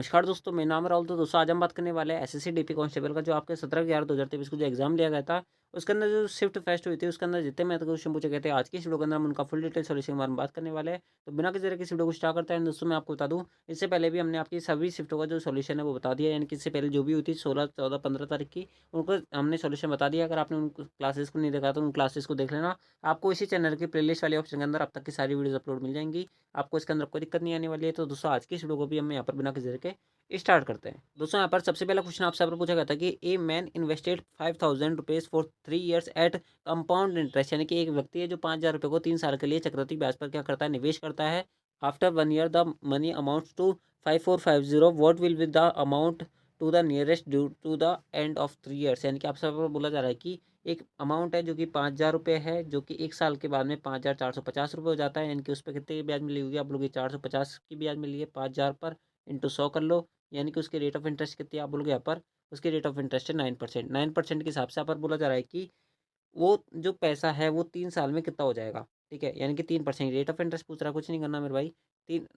नमस्कार दोस्तों, मेरा नाम है राहुल। तो दोस्तों आज हम बात करने वाले हैं एसएससी डीपी कांस्टेबल का, जो आपके 17/11/2023 को जो एग्जाम लिया गया था, उसके अंदर जो शिफ्ट फेस्ट हुई थी, उसके अंदर जितने मैथ क्वेश्चन पूछे गए थे, आज की इस वीडियो के अंदर हम उनका फुल डिटेल सॉल्यूशन के बारे में बात करने वाले हैं। तो बिना किसी तरह की इस वीडियो को स्टार्ट करते हैं दोस्तों, मैं आपको बता दूं, इससे पहले भी हमने आपकी सभी शिफ्टों का जो सॉल्यूशन है वो बता दिया, यानी कि इससे पहले जो भी हुई थी 16, 14, 15 तारीख की, उनको हमने सॉल्यूशन बता दिया। अगर आपने उन क्लासेस को नहीं देखा तो उन क्लासेस को देख लेना। आपको इसी चैनल की प्लेलिस्ट वाले ऑप्शन के अंदर अब तक की सारी वीडियोज अपलोड मिल जाएंगी। आपको इसके अंदर कोई दिक्कत नहीं आने वाली है। तो दोस्तों आज की इस वीडियो को भी हम यहाँ पर बिना किसी तरह के स्टार्ट करते हैं। दोस्तों यहाँ पर सबसे पहला क्वेश्चन आपसे पूछा गया था कि a man invested 5,000 rupees for 3 years at compound interest, यानी कि एक व्यक्ति है जो 5,000 रुपये को 3 साल के लिए चक्रवृद्धि ब्याज पर क्या करता है, निवेश करता है। After 1 year the money amount to 5,450, what will be the amount to the nearest due to the end of 3 years, यानी कि आपसे बोला जा रहा है कि एक अमाउंट है जो कि 5,000 रुपये है, जो कि 1 साल के बाद में 5,450 रुपये हो जाता है, यानी कि उस पर कितने की ब्याज मिली हुई है, आप लोग 450 की ब्याज मिली है 5,000 पर, इंटू 100 कर लो, यानी कि उसकी रेट ऑफ इंटरेस्ट कितनी है, आप बोलोगे यहाँ पर उसकी रेट ऑफ इंटरेस्ट है 9%। 9% के हिसाब से यहाँ पर बोला जा रहा है कि वो जो पैसा है वो 3 साल में कितना हो जाएगा। ठीक है, यानी कि 3% रेट ऑफ इंटरेस्ट पूछ रहा है, कुछ नहीं करना मेरे भाई।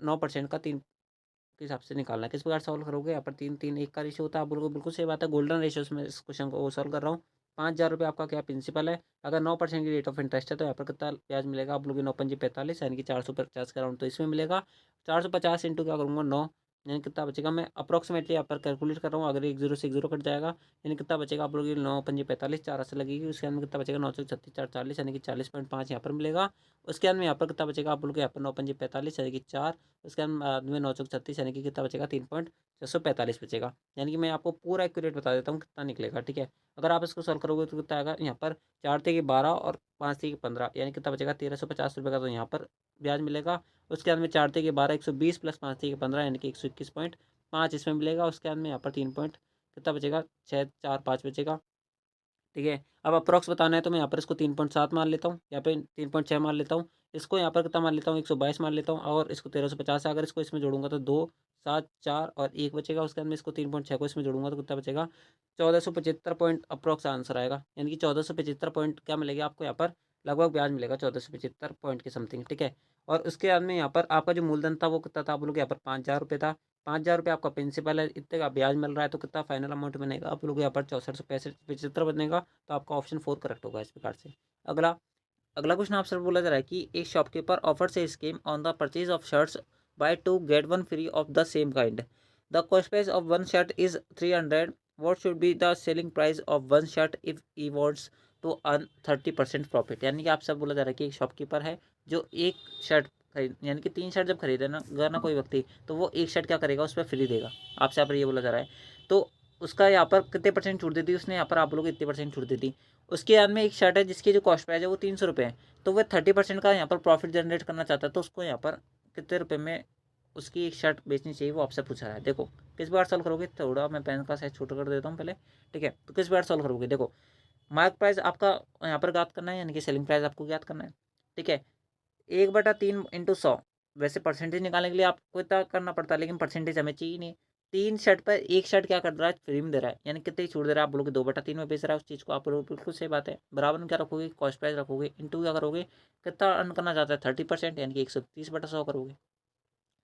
9% का 3 के हिसाब से निकालना है। किस प्रकार सॉल्व करोगे, यहाँ पर 3-3-1 का रेशियो होता है, आप बोलोगे बिल्कुल सही बात है, गोल्डन रेशियो में इस क्वेश्चन को वो सॉल्व कर रहा हूँ। 5,000 रुपये आपका क्या प्रिंसिपल है, अगर 9% की रेट ऑफ इंटरेस्ट है तो यहाँ पर कितना ब्याज मिलेगा, आप लोग 9×5=45, यानी कि 450 का राउंड तो इसमें मिलेगा। 450 इंटू क्या करूँगा 9, यानी कितना बचेगा, मैं अप्रॉक्सीमेटली यहाँ पर कैलकुलेट कर रहा हूँ, अगर एक जीरो से एक जीरो कट जाएगा, यानी कितना बचेगा, आप लोग 9×5=45, 4 से लगेगी, उसके अंदर कितना बचेगा 9×36 = 40, यानी कि 40.5 यहाँ पर मिलेगा। उसके अंदर यहाँ पर कितना बचेगा, आप लोग यहाँ पर 9×5=45 यानी कि 4, उसके बाद में 9×36 यानी कि कितना बचेगा 3.645 बचेगा, यानी कि मैं आपको पूरा एक्यूरेट बता देता हूँ कितना निकलेगा। ठीक है, अगर आप इसको सॉल्व करोगे तो कितना आएगा, यहाँ पर 4×3=12 और 5×3=15, यानी कितना बचेगा 1,350 रुपये का तो यहाँ पर ब्याज मिलेगा। उसके बाद में 4×3=12 120 प्लस 5×3=15 यानी कि 121.5 इसमें मिलेगा। उसके बाद में यहाँ पर 3 पॉइंट कितना बचेगा 645 बचेगा। ठीक है, अब अप्रॉक्स बताना है तो मैं यहाँ पर इसको 3.7 मान लेता हूँ, यहाँ पे 3.6 मान लेता हूँ, इसको यहाँ पर कितना मान लेता हूँ 122 मान लेता हूँ, और इसको 1,350 है, अगर इसको इसमें जोड़ूंगा तो 2, 7, 4 और 1 बचेगा। उसके बाद में इसको 3.6 को इसमें जोड़ूंगा तो कितना बचेगा 1,475 पॉइंट अप्रॉक्स आंसर आएगा, यानी कि 1,475 पॉइंट क्या मिलेगा आपको यहाँ पर, लगभग ब्याज मिलेगा 1,475 पॉइंट के समथिंग। ठीक है, और उसके बाद में यहाँ पर आपका जो मूलधन था वो कितना था, आप लोग यहाँ पर 5,000 रुपये था। 5,000 रुपये आपका प्रिंसिपल है, इतने का ब्याज मिल रहा है, तो कितना फाइनल अमाउंट बनेगा, आप लोग यहाँ पर 64,675 बनेगा। तो आपका ऑप्शन 4 करेक्ट होगा इस प्रकार से। अगला अगला क्वेश्चन आपसे बोला जा रहा है कि एक shopkeeper offers a scheme on the purchase of shirts buy 2 get 1 free of the same kind. The cost price of one shirt is 300। What should be the selling price of one shirt if he wants to earn 30% profit, यानी कि आपसे बोला जा रहा है कि एक shopkeeper है जो एक शर्ट खरीद, यानी कि 3 शर्ट जब खरीदे ना अगर ना कोई व्यक्ति, तो वो एक शर्ट क्या करेगा उस पर फ्री देगा। आपसे यहाँ पर ये बोला जा रहा है, तो उसका यहाँ पर कितने परसेंट छूट देती है उसने, यहाँ पर आप लोग इतने परसेंट छूट देती। उसके बाद में एक शर्ट है जिसकी जो कॉस्ट प्राइस है वो 300 रुपये है, तो वह 30% का यहाँ पर प्रॉफिट जनरेट करना चाहता है, तो उसको यहाँ पर कितने रुपये में उसकी एक शर्ट बेचनी चाहिए वो आपसे पूछा है। देखो किस बार सॉल्व करोगे, थोड़ा मैं पेन का साइज छोटा कर देता हूँ पहले। ठीक है, तो किस बार सॉल्व करोगे, देखो मार्क प्राइस आपका यहाँ पर ज्ञात करना है, यानी कि सेलिंग प्राइस आपको ज्ञात करना है। ठीक है, 1/3 × 100, वैसे परसेंटेज निकालने के लिए आपको इतना करना पड़ता है, लेकिन परसेंटेज हमें चाहिए नहीं। 3 शर्ट पर एक शर्ट क्या कर रहा है, फ्री में दे रहा है, यानी कितनी छूट दे रहा है, आप बोलोगे 2/3 में बेच रहा है उस चीज़ को, आप लोग बिल्कुल सही बात है। बराबर में क्या रखोगे, कॉस्ट प्राइस रखोगे, इंटू क्या करोगे, कितना अर्न करना चाहता है 30%, यानी कि 130/100 करोगे।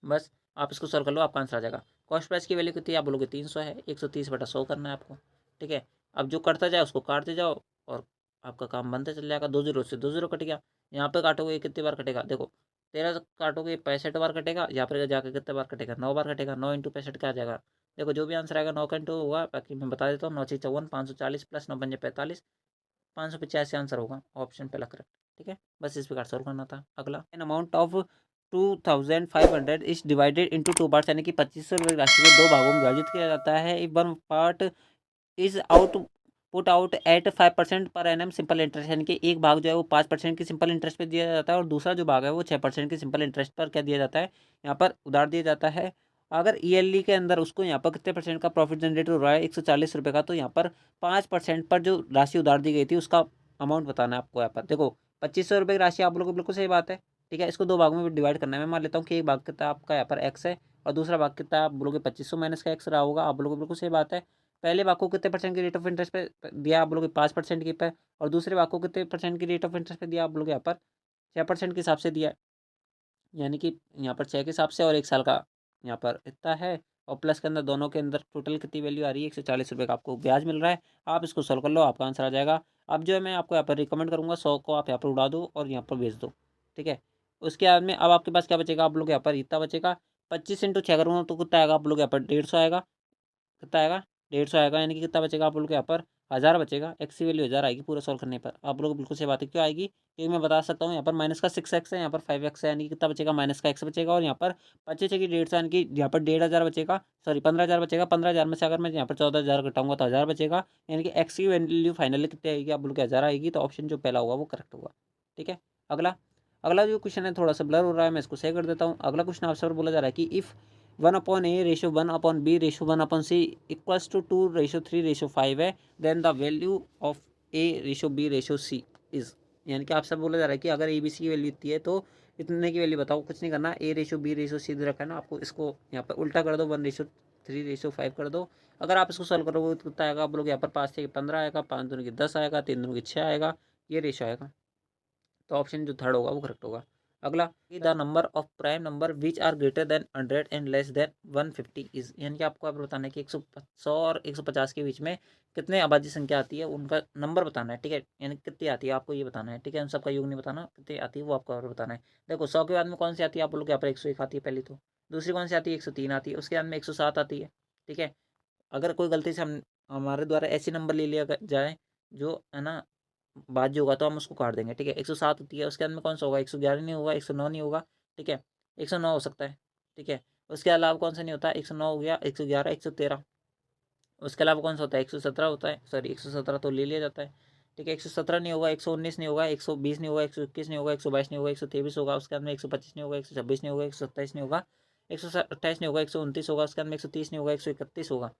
बस आप इसको सॉल्व कर लो, आपका आंसर आ जाएगा। कॉस्ट प्राइस की वैल्यू कितनी है, आप बोलोगे 300 है, 130/100 करना है आपको। ठीक है, अब जो करता जाए उसको काटते जाओ और आपका काम बनते चल जाएगा। 2 जीरो से 2 जीरो कट गया, यहाँ पे काटोगे कितनी बार कटेगा, देखो 13 से काटोगे 65 बार कटेगा, यहाँ पर जाकर कितने बार कटेगा 9 बार कटेगा। 9 × 65 क्या आ जाएगा, देखो जो भी आंसर आएगा 9 का इंटू होगा, बाकी मैं बता देता हूँ 9×6=54, 540 प्लस 9×5=45, 585 आंसर होगा, ऑप्शन पहला करेक्ट। ठीक है, बस इस प्रकार सॉल्व करना था। अगला an amount of 2,500 is divided into 2 parts, यानी कि 2500 रुपये की राशि को 2 भागों में विभाजित किया जाता है। If one part is out put out at 5% per annum simple interest, यानी कि एक भाग जो है वो 5% की सिंपल इंटरेस्ट पे दिया जाता है, और दूसरा जो भाग है वो 6% की सिंपल इंटरेस्ट पर क्या दिया जाता है, यहाँ पर उधार दिया जाता है। अगर ईएलई के अंदर उसको यहाँ पर कितने परसेंट का प्रॉफिट जनरेट हो रहा है 140 रुपये का, तो यहाँ पर 5% पर जो राशि उधार दी गई थी उसका अमाउंट बताना है आपको। यहाँ पर देखो 2500 रुपये की राशि आप लोगों को बिल्कुल सही बात है। ठीक है, इसको 2 भागों में डिवाइड करना है। मैं मान लेता हूँ कि एक भाग कितना आपका यहाँ पर एक्स है और दूसरा भाग कितना आप बोलोगे 2500 माइनस का एक्स रहा होगा, आप लोगों को बिल्कुल सही बात है। पहले भाग को कितने परसेंट की रेट ऑफ इंटरेस्ट पे दिया, आप लोग 5% की पे, और दूसरे भाग को कितने परसेंट की रेट ऑफ इंटरेस्ट पे दिया, आप लोग यहाँ पर 6% के हिसाब से दिया है, यानी कि यहाँ पर 6 के हिसाब से, और 1 साल का यहाँ पर इतना है, और प्लस के अंदर दोनों के अंदर टोटल कितनी वैल्यू आ रही है, 140 रुपये का आपको ब्याज मिल रहा है। आप इसको सॉल्व कर लो, आपका आंसर आ जाएगा। अब जो है मैं आपको यहाँ पर रिकमेंड करूँगा 100 को आप यहाँ पर उड़ा दो और यहाँ पर भेज दो, ठीक है। उसके बाद में अब आपके पास क्या बचेगा, आप लोग यहाँ पर इतना बचेगा 25 इंटू 6 करूँगा तो कितना आएगा, आप लोग यहाँ पर 150 आएगा। कितना आएगा, 150 आएगा, यानी कि कितना बचेगा आप लोग के यहाँ पर 1000 बचेगा। एक्स की वैल्यू 1000 आएगी पूरा सॉल्व करने पर। आप लोग बिल्कुल सही बात है, क्यों आएगी, क्योंकि मैं बता सकता हूँ यहाँ पर माइनस का 6x है, यहाँ पर 5x है, यानी कि कितना बचेगा, माइनस का x बचेगा। और यहाँ पर 25 की 150, यानी कि यहाँ पर 1500 बचेगा, सॉरी 15000 बचेगा। 15000 में से अगर मैं यहाँ पर 14000 घटाऊंगा तो 1000 बचेगा, यानी कि एक्स की वैल्यू फाइनली कितनी आएगी, आप लोग के 1000 आएगी। तो ऑप्शन जो पहला होगा वो करेक्ट होगा, ठीक है। अगला अगला जो क्वेश्चन है थोड़ा सा ब्लर हो रहा है, मैं इसको सही कर देता हूँ। अगला क्वेश्चन आपसे बोला जा रहा है कि इफ़ 1/a/1/b/1/c इक्वल्स टू 2:3:5 है, then the value of a/b/c is, यानी कि आपसे बोला जा रहा है कि अगर ए बी सी की वैल्यू इतनी है तो इतने की वैल्यू बताओ। कुछ नहीं करना, a/b/c रखा है ना, आपको इसको यहाँ पर उल्टा कर दो, 1:3:5 कर दो। अगर आप इसको सॉल्व करोगे तो कितना आएगा, आप लोग यहाँ पर 5 से 15 आएगा, 5 दूनी की 10 आएगा, 3 दूनी की 6 आएगा, ये रेशो आएगा। तो ऑप्शन जो थर्ड होगा वो करेक्ट होगा। अगला, the number of prime number which are greater than 100 and less than 150 is, यानी कि आपको अब बताना है कि 100 और 150 के बीच में कितने आबादी संख्या आती है, उनका नंबर बताना है, ठीक है। यानी कितनी आती है आपको ये बताना है, ठीक है। उन सबका योग नहीं बताना, कितनी आती है वो आपको और बताना है। देखो 100 के बाद में कौन सी आती है, आप लोग यहाँ पर 101 आती है पहली, तो दूसरी कौन सी आती है, 103 आती है, उसके बाद में 107 आती है, ठीक है। अगर कोई गलती से हम हमारे द्वारा ऐसी नंबर ले लिया जाए जो है ना बात जो होगा तो हम उसको काट देंगे, ठीक है। 107 होती है, उसके अंदर में कौन सा होगा, 111 नहीं होगा, 109 नहीं होगा, ठीक है। 109 हो सकता है, ठीक है। उसके अलावा कौन सा नहीं होता, 109 हो गया, 111, 113। उसके अलावा कौन सा होता है, 117 होता है, सॉरी 117 तो ले लिया जाता है, ठीक है। 117 नहीं होगा, 119 नहीं होगा, 120 नहीं होगा, 121 नहीं होगा, 122 नहीं होगा, 123 होगा, उसके बाद में 125 नहीं होगा, 126 नहीं होगा, 127 नहीं होगा, 128 नहीं होगा, 129 होगा, उसके बाद में 130 नहीं होगा, 131 होगा,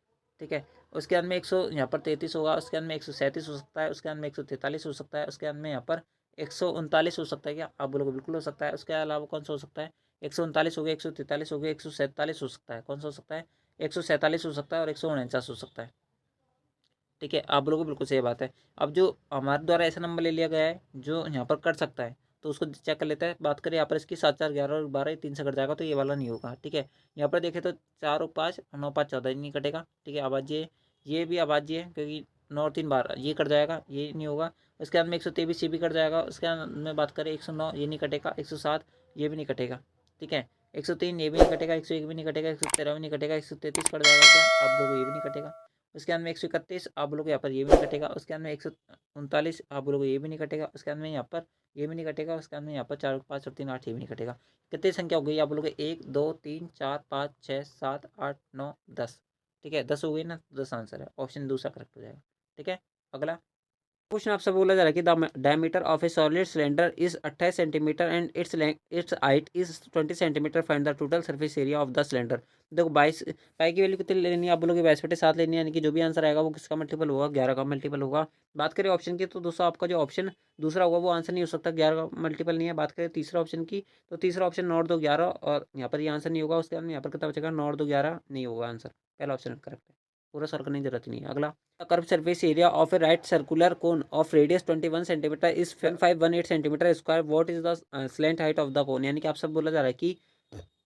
ठीक है। उसके बाद में 100 यहाँ पर 33 होगा, उसके बाद में 137 हो सकता है, उसके बाद में 143 हो सकता है, उसके बाद में यहाँ पर 139 हो सकता है, क्या आप बोलोगे, बिल्कुल हो सकता है। उसके अलावा कौन सा हो सकता है, 139 हो गया, 143 हो गया, 147 हो सकता है, कौन सा हो सकता है, 147 हो सकता है, और 149 हो सकता है, ठीक है। आप लोगों को बिल्कुल सही बात है। अब जो हमारे द्वारा ऐसा नंबर ले लिया गया है जो यहाँ पर कट सकता है, तो उसको चेक कर लेते हैं। बात करें यहाँ पर इसकी 7 4 11 और 12 3 से कट जाएगा, तो ये वाला नहीं होगा, ठीक है। यहाँ पर देखें तो 4 और 5 9 5 14 नहीं कटेगा, ठीक है। आवाज़ ये भी आवाज़ है, क्योंकि 9 और 3 12 ये कट जाएगा, ये नहीं होगा। उसके बाद में 123 ये भी कट जाएगा। उसके बाद में बात करें 109 ये नहीं कटेगा, 107 ये भी नहीं कटेगा, ठीक है। 103 ये भी नहीं कटेगा, 101 भी नहीं कटेगा, 113 भी नहीं कटेगा, 133 कट जाएगा, क्या आप लोगों को ये भी नहीं कटेगा। उसके बाद में 131 आप बोलोगे यहाँ पर ये भी नहीं कटेगा। उसके बाद में 139 आप बोलोगे ये भी नहीं कटेगा। उसके बाद में यहाँ पर ये भी नहीं कटेगा। उसके बाद में यहाँ पर 4 5 और 3 8 ये भी नहीं कटेगा। कितनी संख्या हो गई, आप बोलोगे 1 2 3 4 5 6 7 8 9 10, ठीक है। 10 हो गई ना, 10 आंसर है, ऑप्शन दूसरा करेक्ट हो जाएगा, ठीक है। अगला क्वेश्चन आपसे बोला जा रहा है कि the diameter of A solid cylinder is 28 centimetre and it's height is 20 centimetre, find the total surface area of the cylinder. देखो 22 पाई की वैल्यू कितनी लेनी है, आप बोलोगे 22/7 लेनी है, यानी कि जो भी आंसर आएगा वो किसका मल्टीपल होगा, 11 का मल्टीपल होगा। बात करें ऑप्शन की तो दोस्तों आपका जो ऑप्शन दूसरा होगा वो आंसर नहीं हो सकता, 11 का मल्टीपल नहीं है। बात करें तीसरा ऑप्शन की तो तीसरा ऑप्शन 9 और 2 11, और यहाँ पर ये आंसर नहीं होगा। उसके बाद यहाँ पर कितना बचेगा, 9 और 2 11 नहीं होगा आंसर, पहला ऑप्शन करेक्ट है, पूरा सॉल्व करने की जरूरत नहीं है। अगला, curve surface area of A right circular cone of radius 21 centimetre is 518 centimetre square, what is the slant height of the cone, यानी कि आप सब बोला जा रहा है कि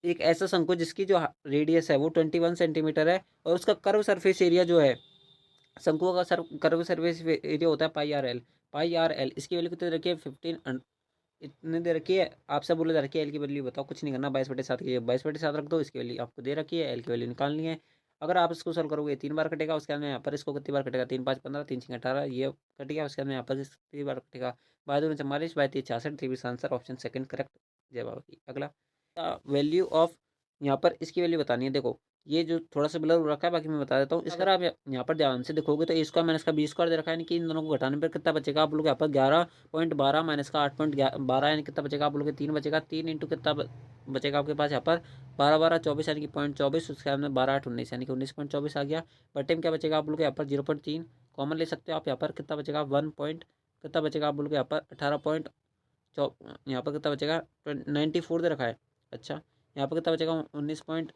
एक ऐसा शंकु जिसकी जो रेडियस है वो 21 सेंटीमीटर है, और उसका कर्व सरफेस एरिया जो है, शंकु का कर्व सरफेस एरिया होता है πRL। πRL इसकी वैल्यू कितनी रखी है, 15 इतने दे रखी है। आपसे बोला जा रखी है एल की वैल्यू बताओ, कुछ नहीं करना, 22/7 की 22/7 रख दो, इसकी वैल्यू आपको दे रखी है, एल की वैल्यू निकालनी है। अगर आप इसको सॉल्व करोगे 3 बार कटेगा। उसके बाद में यहाँ पर इसको कितनी बार कटेगा, 3 5 15 3 6 18 ये कट गया। उसके बाद में यहाँ पर कितनी बार कटेगा, 22 44 22 66, 23 आंसर, ऑप्शन सेकंड करेक्ट, जय बाबा की। अगला, वैल्यू ऑफ, यहाँ पर इसकी वैल्यू बतानी है। देखो ये जो थोड़ा सा ब्लर हो रखा है, बाकी मैं बता देता हूँ। इस अगर आप यहाँ पर ध्यान से देखोगे तो ए स्क्वायर माइनस का बी स्क्वायर दे रखा है, यानी कि इन दोनों को घटाने पर कितना बचेगा, आप लोग यहाँ पर 11.12 माइनस का 8.12, यानी कितना बचेगा, आप लोग 3 बचेगा। 3 इंटू कितना बचेगा आपके पास, यहाँ पर 12 12 24, यानी कि 0.24, उसके बाद में 12 8 19, यानी कि 19.24 आ गया। बटे में क्या बचेगा, आप लोग यहाँ पर 0.3 कॉमन ले सकते हो आप। यहाँ पर कितना बचेगा, 1 पॉइंट कितना बचेगा, आप लोग यहाँ पर 18 पॉइंट यहाँ पर कितना बचेगा, 94 दे रखा है। अच्छा, यहाँ पर कितना बचेगा, 19 पॉइंट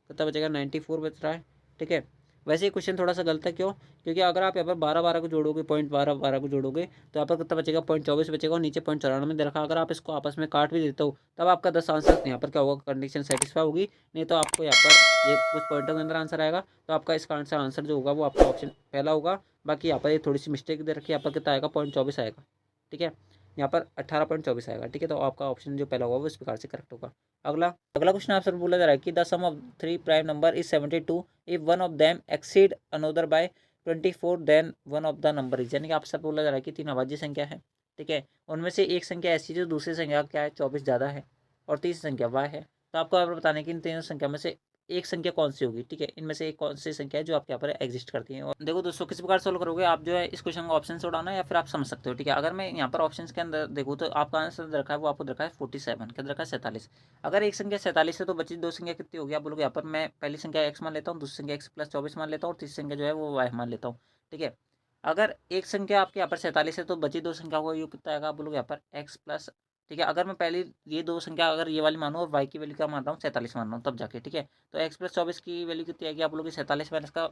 कितना बचेगा, 94 बच रहा है, ठीक है। वैसे ये क्वेश्चन थोड़ा सा गलत है, क्यों? क्योंकि अगर आप यहाँ पर 12-12 को जोड़ोगे, पॉइंट 12-12 को जोड़ोगे तो यहाँ पर कितना बचेगा, पॉइंट 24 बचेगा और नीचे पॉइंट 94 दे रखा। अगर आप इसको आपस में काट भी देते हो तब आपका 10 आंसर यहाँ पर क्या होगा, कंडीशन सेटिस्फाई होगी। नहीं तो आपको यहाँ पर ये कुछ पॉइंटों के अंदर आंसर आएगा, तो आपका इसका आंसर जो होगा वो आपका ऑप्शन पहला होगा। बाकी यहाँ पर ये थोड़ी सी मिस्टेक दे रखी है, यहाँ पर कितना आएगा, पॉइंट 24 आएगा। ठीक है, यहाँ पर 18.24 आएगा। ठीक है, तो आपका ऑप्शन जो पहला होगा वो इस प्रकार से करेक्ट होगा। अगला अगला क्वेश्चन आपसे बोला जा रहा है कि the sum of 3 prime number is 72 if one of them exceed another by 24 then one of the number is, यानी कि आपसे बोला जा रहा है कि 3 अभाज्य संख्या है। ठीक है, उनमें से एक संख्या ऐसी जो दूसरी संख्या क्या है, 24 ज़्यादा है और तीसरी संख्या y है। तो आपको यहाँ पर बताना है कि इन तीनों संख्या में से एक संख्या कौन सी होगी। ठीक है, इनमें से एक कौन सी संख्या है जो आपके यहाँ पर एग्जिस्ट करती है। और देखो दोस्तों, किस प्रकार सोल्व करोगे आप, जो है इस क्वेश्चन को ऑप्शन से उड़ाना या फिर आप समझ सकते हो। ठीक है, अगर मैं यहाँ पर ऑप्शन के अंदर देखूँ तो आपका आंसर रखा है वो आपको रखा है 47, क्या रखा है 47। अगर एक संख्या 47 है तो बची दो संख्या कितनी होगी, आप बोलोगे यहाँ पर मैं पहली संख्या x मान लेता हूँ, दूसरी संख्या x+24 मान लेता हूँ और तीसरी संख्या जो है वो y मान लेता हूँ। ठीक है, अगर एक संख्या आपके यहाँ पर 47 है तो बची दो संख्या होगा, ये कितना आएगा, आप बोलोगे यहाँ पर x प्लस। ठीक है, अगर मैं पहले ये दो संख्या अगर ये वाली मानूँ और y की वैल्यू क्या मान रहा हूँ, 47 मान रहा हूँ तब जाके। ठीक है, तो x+24 की वैल्यू कितनी आएगी, आप बोलोगे 47 माइनस का,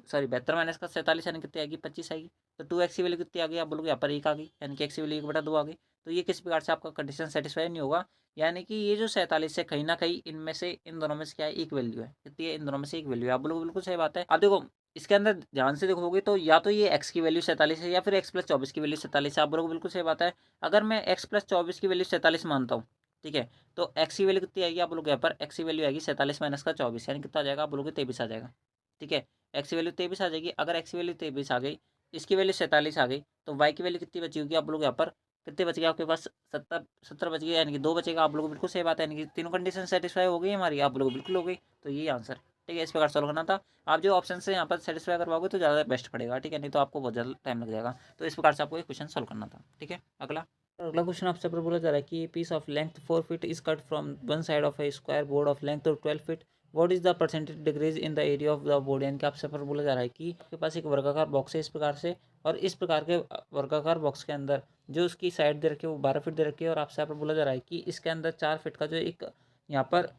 सॉरी 72 माइनस का 47 यानी कितनी आएगी, 25 आएगी। तो 2x की वैल्यू कितनी आ गई, आप बोलोगे यहाँ पर 1 आ गई, यानी कि x की वैल्यू 1/2 आ गई। तो ये किस प्रकार से आपका कंडीशन सेटिस्फाई नहीं होगा, यानी कि ये जो 47 है कहीं ना कहीं इनमें से इन दोनों में से क्या है, एक वैल्यू है। कितनी है, इन दोनों में से एक वैल्यू है। आप बोलोगे बिल्कुल सही बात है। अब देखो इसके अंदर ध्यान से देखोगे तो या तो ये x की वैल्यू 47 है या फिर x+24 की वैल्यू 47 है। आप बोलोगे बिल्कुल सही बात है। अगर मैं x+24 की वैल्यू 47 मानता हूँ, ठीक है, तो x की वैल्यू कितनी आएगी, आप बोलोगे यहाँ पर x की वैल्यू आएगी 47 माइनस का 24, यानी कितना आ जाएगा, आप बोलोगे 23 आ जाएगा। ठीक है, एक्स की वैल्यू 23 आ जाएगी। अगर एक्स की वैल्यू 23 आ गई, इसकी वैल्यू 47 आ गई, तो वाई की वैल्यू कितनी बची होगी, आप लोग यहाँ पर कितने बच गए आपके पास, 70 बच गए, यानी कि 2 बचेगा। आप लोग बिल्कुल सही बात है, यानी कि तीनों कंडीशन सेटिस्फाई हो गई हमारी, आप लोग बिल्कुल हो गई। तो ये आंसर, ठीक है, इस प्रकार सॉल्व करना था। आप जो ऑप्शन से यहाँ पर सेटिस्फाई करवाओगे तो ज़्यादा बेस्ट पड़ेगा। ठीक है, नहीं तो आपको बहुत ज़्यादा टाइम लग जाएगा। तो इस प्रकार से आपको ये क्वेश्चन सॉल्व करना था। ठीक है, अगला क्वेश्चन आपसे बोला जा रहा है कि piece of length 4 feet is cut from one side of a square board of length 12 feet, what is the percentage decrease in the area of the board, यानी कि आपसे पर बोला जा रहा है कि आपके पास एक वर्गाकार बॉक्स है इस प्रकार से, और इस प्रकार के वर्गाकार बॉक्स के अंदर जो उसकी साइड दे रखी है वो 12 फीट दे रखी है, और आपसे यहाँ पर बोला जा रहा है कि इसके अंदर 4 फीट का जो एक यहाँ पर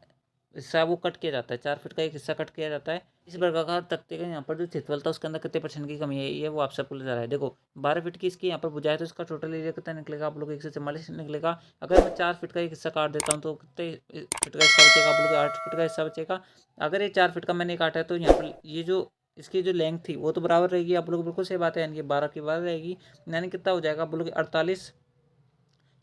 हिस्सा वो कट किया जाता है, 4 फीट का एक हिस्सा कट किया जाता है। इस वर्गाकार तख्ते का यहाँ पर जो क्षेत्रफल था उसके अंदर कितने परसेंट की कमी है, ये वो आपसे बोला जा रहा है। देखो 12 फीट की इसकी यहाँ पर बुझाए तो इसका टोटल एरिया कितना निकलेगा, आप लोग 144 निकलेगा। अगर मैं 4 फीट का एक हिस्सा काट देता हूँ तो कितने फीट का हिस्सा बचेगा, आप लोग 8 फीट का हिस्सा बचेगा। अगर ये 4 फीट का मैंने काटा है तो यहाँ पर ये जो इसकी जो लेंथ थी वो तो बराबर रहेगी, आप लोग बिल्कुल सही बात है, यानी कि 12 की 12 रहेगी, यानी कितना हो जाएगा, आप लोग 48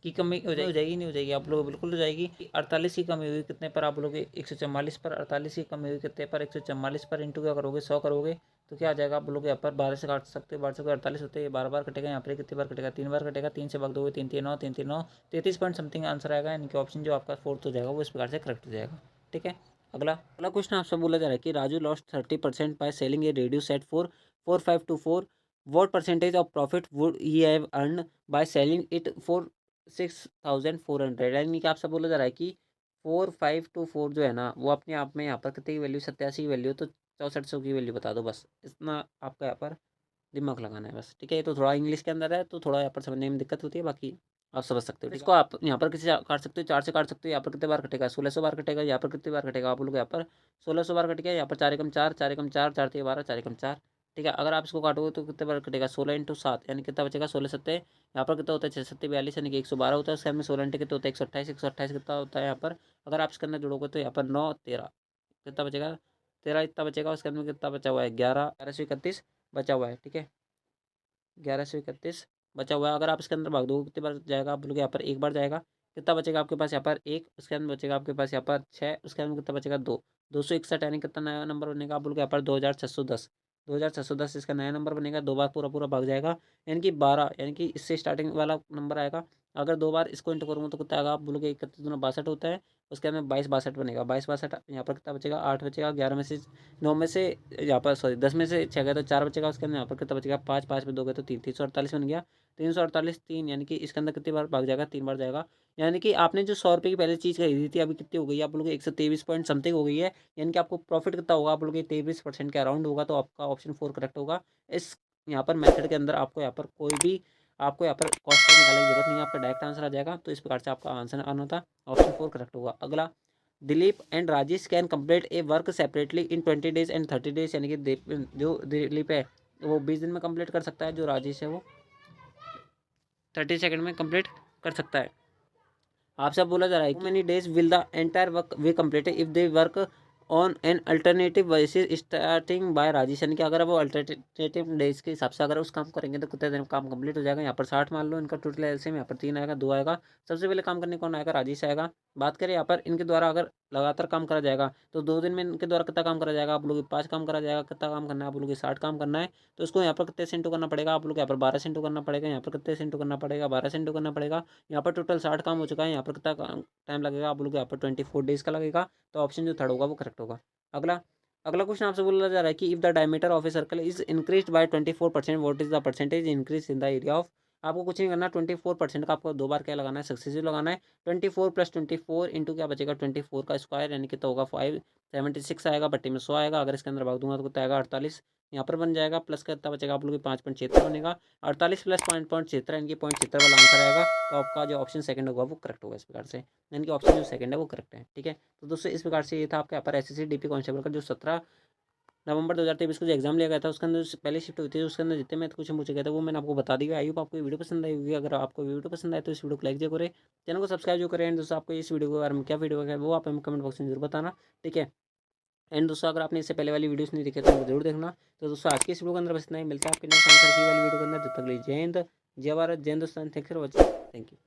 की कमी हो जाएगी, नहीं हो जाएगी, आप लोग बिल्कुल हो जाएगी। 48 की कमी हुई कितने पर, आप लोग 144 पर, 48 की कमी हुई कितने पर, 144 पर, इंटू क्या करोगे 100 करोगे तो क्या आ जाएगा, आप लोग यहाँ पर 12 से काट सकते हो, 12 से 48 होते हैं, 12 बार कटेगा, यहाँ पर कितनी बार कटेगा, 3 बार कटेगा, 3 से भाग दोगे 3 3 9 3 3 9 33 पॉइंट समथिंग आंसर आएगा, यानी कि ऑप्शन जो आपका फोर्थ हो जाएगा वो इस प्रकार से करेक्ट हो जाएगा। ठीक है, अगला क्वेश्चन आपसे बोला जा रहा है कि Raju lost 30% by selling A radio set for 4524, what percentage of profit would he have earned by selling it for 6400, यानी कि आपसे बोला जा रहा है कि 4524 जो है ना वो अपने आप में यहाँ पर कितनी की वैल्यू, 87 की वैल्यू, तो 6400 की वैल्यू बता दो, बस इतना आपका यहाँ पर दिमाग लगाना है बस। ठीक है, ये तो थोड़ा इंग्लिश के अंदर है तो थोड़ा यहाँ पर समझने में दिक्कत होती है, बाकी आप समझ सकते हो। इसको आप यहाँ पर किसी से काट सकते हो, 4 से काट सकते हो, यहाँ पर कितने बार कटेगा, 1600 बार कटेगा, यहाँ पर कितनी बार कटेगा, आप लोग यहाँ पर 1600 बार कटेगा, यहाँ पर 4 एकम 4, 4 एकम 4, 4 3 12, 4 एकम 4। ठीक है, अगर आप इसको काटोगे तो कितने बार कटेगा, 16 इंटू 7, यानी कितना बचेगा, 16 सत्ते, यहाँ पर कितना होता है 6 सत्ते 42, यानी कि 112 होता है। उसके में 16 इंटू कितना होता है 128, 128 कितना होता है यहाँ पर, अगर आप इसके अंदर जोड़ोगे तो यहाँ पर 9 13 कितना बचेगा, 13 इतना बचेगा। उसके अंदर कितना बचा हुआ है, 1131 बचा हुआ है। ठीक है, 1131 बचा हुआ है। अगर आप इसके अंदर भाग दोगे कितनी बार जाएगा, आप बोलोगे यहाँ पर एक बार जाएगा, कितना बचेगा आपके पास यहाँ पर एक, उसके अंदर बचेगा आपके पास यहाँ पर 6, उसके अंदर कितना बचेगा 2, 261, यानी कितना नया नंबर बनेगा, आप बोलोगे यहाँ पर 2610, 2610 इसका नया नंबर बनेगा, 2 बार पूरा पूरा भाग जाएगा, यानी कि 12, यानी कि इससे स्टार्टिंग वाला नंबर आएगा। अगर 2 बार इसको इंटू करूँगा तो कितना आएगा, आप बोलोगे 31 दूना 62 होता है, उसके अंदर 22 62 बनेगा, 22 62 यहाँ पर कितना बचेगा 8 बचेगा, 11 में से 9 में से यहाँ पर सॉरी 10 में से 6 गया तो 4 बचेगा, उसके अंदर यहाँ पर कितना बचेगा 5, 5 में 2 गए तो 3, 348 बन गया, 348 3, यानी कि इसके अंदर कितनी बार भाग जाएगा, 3 बार जाएगा। यानी कि आपने जो 100 रुपये की पहले चीज़ खरीदी थी अभी कितनी हो गई है, आप लोग 123 पॉइंट समथिंग हो गई है, यानी कि आपको प्रॉफिट कितना होगा, आप लोग 23% के अराउंड होगा, तो आपका ऑप्शन 4 करेक्ट होगा। इस यहाँ पर मेथड के अंदर आपको यहाँ पर कोई भी आपको यहाँ पर कॉस्ट निकालने की जरूरत नहीं है, आपका डायरेक्ट आंसर आ जाएगा। तो इस प्रकार से आपका आंसर आना था, ऑप्शन 4 करेक्ट होगा। Dilip and Rajesh can complete A work separately in 20 days and 30 days, यानी कि जो दिलीप है वो 20 दिन में कंप्लीट कर सकता है, जो राजेश है वो 30 सेकंड में कंप्लीट कर सकता है। आपसे बोला जा रहा है कि many days will the entire work we complete if they work on an alternative basis starting by Rajesh, यानी कि अगर वो अल्टरनेटिव डेज के हिसाब से अगर उस काम करेंगे तो कितने दिन में काम कंप्लीट हो जाएगा। यहाँ पर 60 मान लो इनका टोटल एलसीएम, यहाँ पर 3 आएगा 2 आएगा। सबसे पहले काम करने कौन आएगा, राजेश आएगा। बात करें यहाँ पर इनके द्वारा अगर लगातार काम करा जाएगा तो 2 दिन में इनके द्वारा कितना काम करा जाएगा, आप लोग 5 काम करा जाएगा। कितना काम करना है आप लोग 60 काम करना है, तो उसको यहाँ पर कितने से इंटू करना पड़ेगा, आप लोग यहाँ पर 12 से इंटू करना पड़ेगा। यहाँ पर कितने से इंटू करना पड़ेगा, 12 से इंटू करना पड़ेगा। यहाँ पर टोटल 60 काम हो चुका है। यहाँ पर कितना टाइम लगेगा, आप लोग यहाँ पर 24 डेज का लगेगा। तो ऑप्शन जो थर्ड होगा वो करेक्ट होगा। अगला अगला क्वेश्चन आपसे बोला जा रहा है कि if the diameter of a circle is increase by 24%, what is the percentage increase in the area of. आपको कुछ नहीं करना, 24% का आपको 2 बार क्या लगाना है, सक्सेसिव लगाना है। 24 + 24 इंटू क्या बचेगा, 24 का स्क्वायर, यानी कि तो होगा 576 आएगा, बट्टी में 100 आएगा। अगर इसके अंदर भाग दूंगा तो कितना आएगा 48, यहाँ पर बन जाएगा। प्लस कितना बचेगा आप लोग 5.76 बनेगा। 48 + 5.76 यानी कि 0.76 वाला आंसर आएगा। तो आपका जो ऑप्शन सेकंड होगा वो करेक्ट होगा इस प्रकार से, यानी कि ऑप्शन जो सेकंड है वो करेक्ट है। ठीक है, तो दोस्तों इस प्रकार से ये था आपके यहाँ पर एसएससी डीपी कांस्टेबल का जो 17 नवंबर 2023 को जो एग्जाम लिया गया था, उसके अंदर पहले शिफ्ट हुई थी, उसके अंदर जितने मैथ क्वेश्चन पूछे गए थे वो मैंने आपको बता दिया। आई होप आपको वीडियो पसंद आई होगी। अगर आपको वीडियो पसंद आए तो इस वीडियो को लाइक जरूर करें, चैनल को सब्सक्राइब जो करें। एंड दोस्तों आपको इस वीडियो के बारे में क्या वीडियो है वो आप हमें कमेंट बॉक्स में जरूर बताना। ठीक है, एंड दोस्तों अगर आपने इससे पहले वाली वीडियोस नहीं देखी तो उनको जरूर देखना। तो दोस्तों आज की इस वीडियो के अंदर बस इतना ही, मिलता है आपके नेक्स्ट आंसर की वाली वीडियो के अंदर। जब तक के लिए जय हिंद, जय भारत, जय Hindustan. Thanks for watching, thank you.